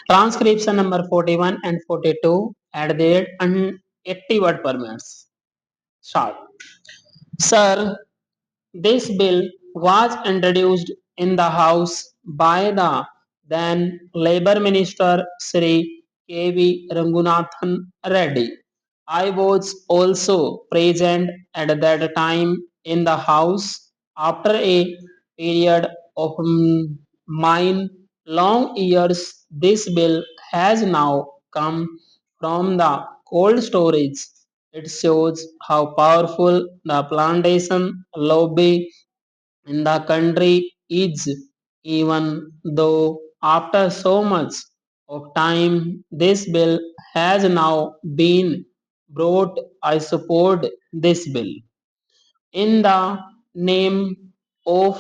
Transcription number 41 and 42 at the rate and 80 word per minute. Start. Sir, this bill was introduced in the House by the then Labour Minister Sri K.V. Rangunathan Reddy. I was also present at that time in the House after a period of mine long years. This bill has now come from the cold storage. It shows how powerful the plantation lobby in the country is, even though after so much of time this bill has now been brought. I support this bill in the name of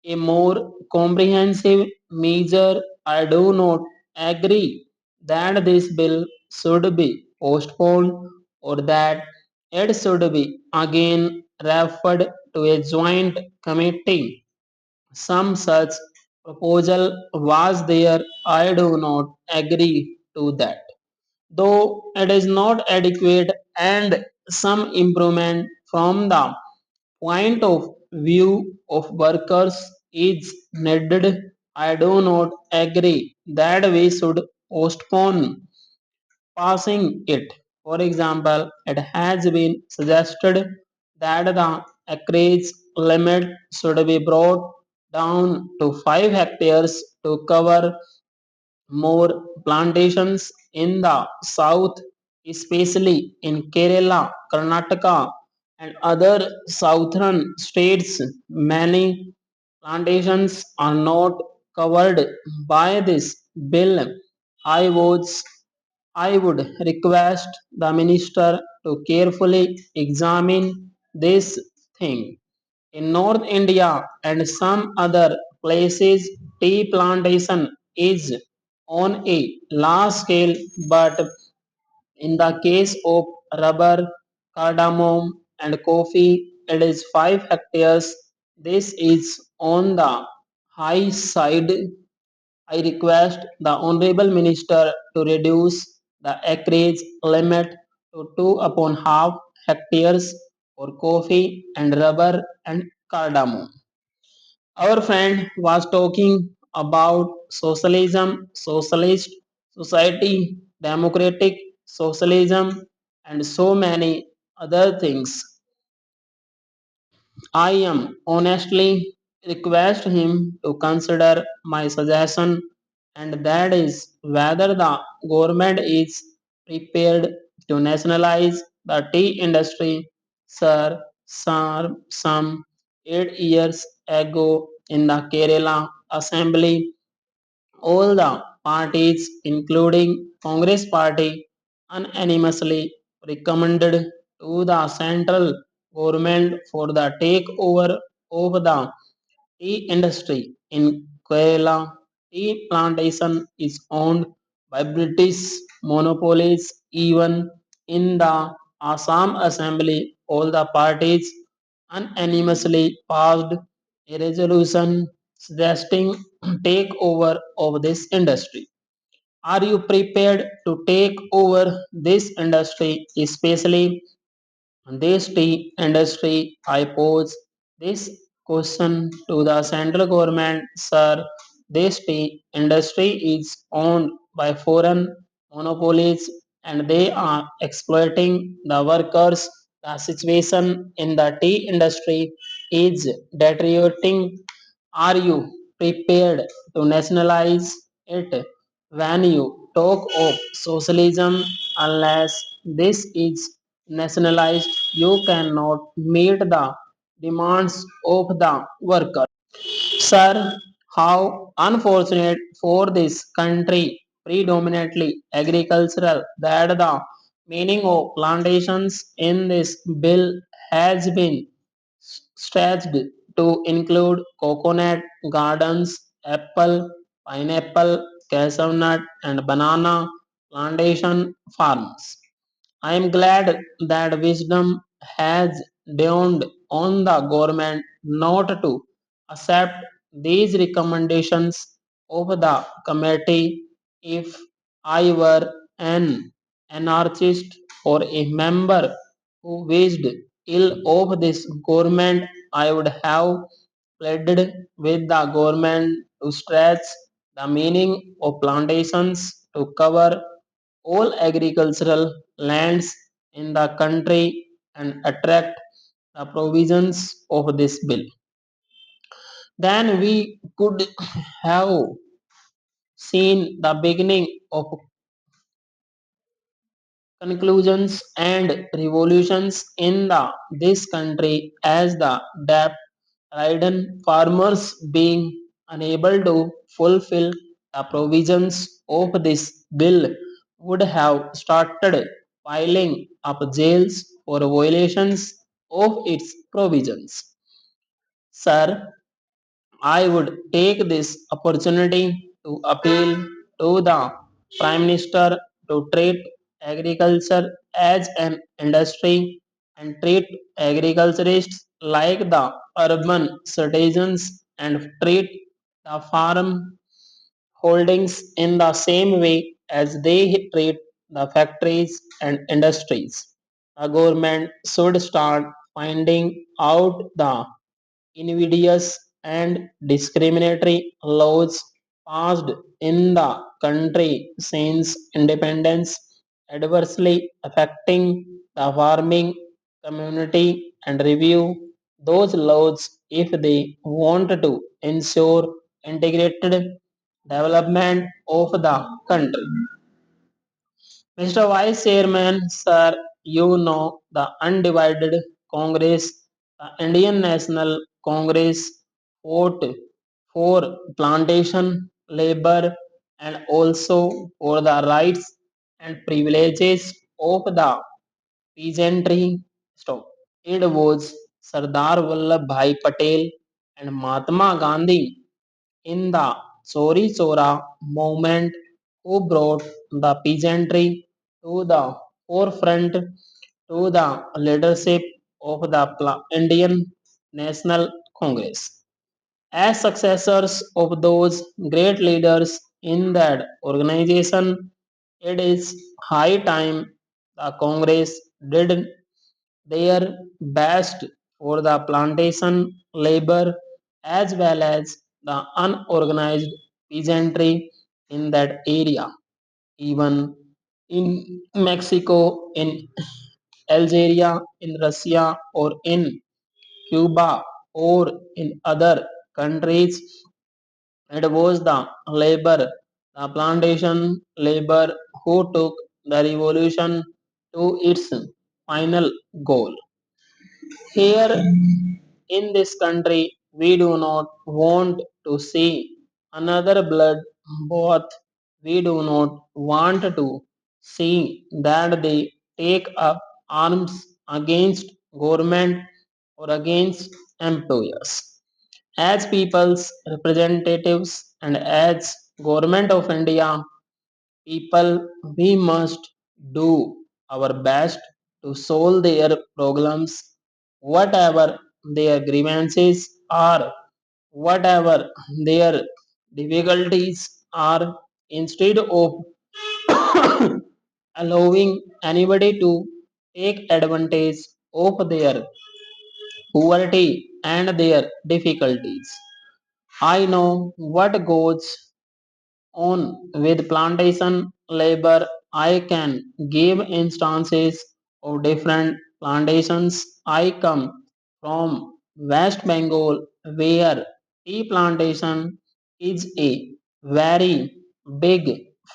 a more comprehensive measure. I do not agree that this bill should be postponed or that it should be again referred to a joint committee. Some such proposal was there. I do not agree to that. Though it is not adequate and some improvement from the point of view of workers is needed, I do not agree that we should postpone passing it. For example, it has been suggested that the acreage limit should be brought down to 5 hectares to cover more plantations in the south, especially in Kerala, Karnataka, and other southern states. Many plantations are not covered by this bill. I was I would request the minister to carefully examine this thing. In North India and some other places, tea plantation is on a large scale, but in the case of rubber, cardamom, and coffee, it is 5 hectares. This is on the high side. I request the Honorable Minister to reduce the acreage limit to 2 upon half hectares for coffee and rubber and cardamom. Our friend was talking about socialism, socialist society, democratic socialism, and so many other things. I am honestly request him to consider my suggestion, and that is whether the government is prepared to nationalize the tea industry. Sir, some 8 years ago in the Kerala Assembly, all the parties, including Congress Party, unanimously recommended to the central government for the takeover of the tea industry in Kerala. Tea plantation is owned by British monopolies. Even in the Assam Assembly, all the parties unanimously passed a resolution suggesting takeover of this industry. Are you prepared to take over this industry, especially this tea industry? I pose this question to the central government. Sir, this tea industry is owned by foreign monopolies and they are exploiting the workers. The situation in the tea industry is deteriorating. Are you prepared to nationalize it? When you talk of socialism, unless this is nationalized, you cannot meet the demands of the worker. Sir, how unfortunate for this country, predominantly agricultural, that the meaning of plantations in this bill has been stretched to include coconut gardens, apple, pineapple, cashew nut, and banana plantation farms. I am glad that wisdom has dawned on the government not to accept these recommendations. of the committee. If I were an anarchist or a member who wished ill of this government, I would have pleaded with the government to stretch the meaning of plantations to cover all agricultural lands in the country and attract the provisions of this bill. Then we could have seen the beginning of conclusions and revolutions in this country as the debt-ridden farmers being unable to fulfill the provisions of this bill would have started piling up jails for violations of its provisions. Sir, I would take this opportunity to appeal to the Prime Minister to treat agriculture as an industry and treat agriculturists like the urban citizens and treat the farm holdings in the same way as they treat the factories and industries. The government should start finding out the invidious and discriminatory laws passed in the country since independence adversely affecting the farming community and review those laws if they want to ensure integrated development of the country. Mr. Vice Chairman, sir, you know the undivided Congress, the Indian National Congress fought for plantation labor and also for the rights and privileges of the peasantry. Stop. It was Sardar Vallabhbhai Patel and Mahatma Gandhi in the Chori Chora movement who brought the peasantry to the forefront to the leadership of the Indian National Congress. As successors of those great leaders in that organization, it is high time the Congress did their best for the plantation labor as well as the unorganized peasantry in that area. Even in Mexico, in Algeria, in Russia, or in Cuba, or in other countries, it was the labor, the plantation labor, who took the revolution to its final goal. Here in this country, we do not want to see another blood bath. We do not want to see that they take up arms against government or against employers. As people's representatives and as government of India, people, we must do our best to solve their problems, whatever their grievances are, whatever their difficulties are, instead of allowing anybody to take advantage of their poverty and their difficulties. I know what goes on with plantation labor. I can give instances of different plantations. I come from West Bengal where tea plantation is a very big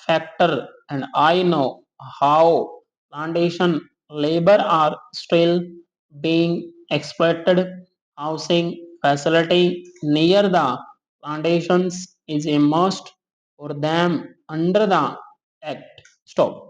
factor and I know how plantation labor are still being exploited. Housing facility near the plantations is a must for them under the act. Stop.